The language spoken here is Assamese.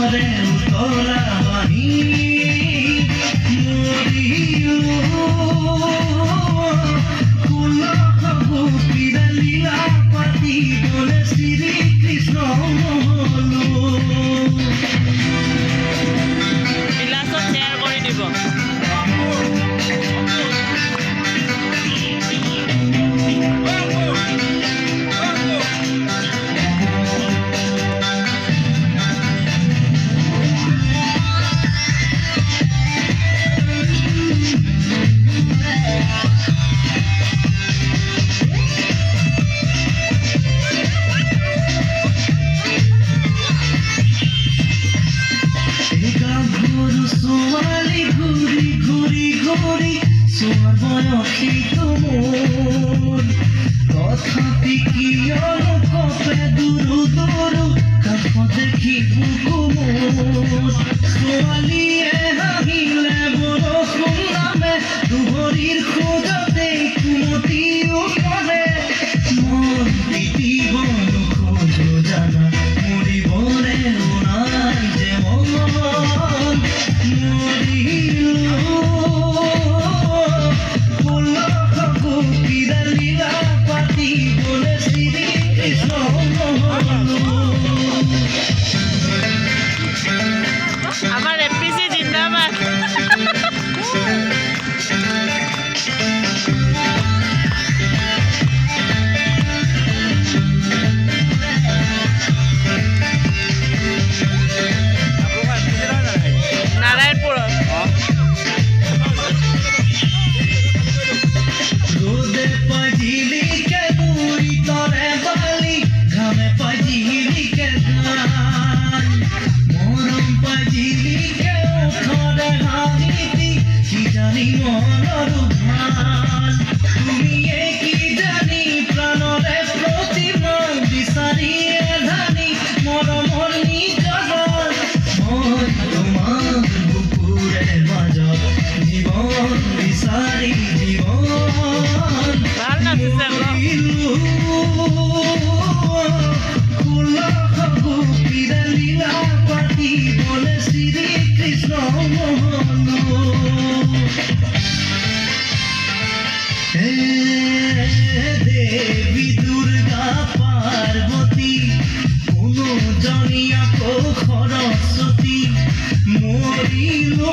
প্ৰেমৰে উতলা বাণী মৰিলো কুল গোপীৰ লীলা পাতি বলে শ্ৰীকৃষ্ণ হলো বিলাসত শ্বেয়াৰ কৰি দিব সোয়ালি ঘুরি ঘুরি ঘুরি সোয়ার বয়সী তোমর তথাপি কি অনুকপে দুরু দুরু কাপ দেখি বুকুমোর সোয়ালিয়ে হাহিলে বৰষুণ নামে দুহৰীৰ খোজতে কুমতি উঠে মন পিটিব নোখোজো জানা মৰিবৰে নাই যে মন আমার এমপিসি জিন্দাবাদ নারায়ণপুর রোদে পাজিলি কে মুড়ি তরে বালি ঘামে পাজিলি কে গান মরম পাজিলি কে ওঠরে হাহিতি কি জানি মনৰ ভান তুমি কি জানি প্ৰাণৰে প্ৰতিমা বিচাৰি ধানি মৰমৰ নিজন মই তোমাৰ বুকুৰে মাজত জীৱন বিচাৰি জীৱন ভাল নাচিছে গোপীৰ লীলা পাতি বলে শ্ৰীকৃষ্ণ দেৱী দুৰ্গা পাৰ্বতী কোনো জনী আকৌ সৰস্বতী মৰিলো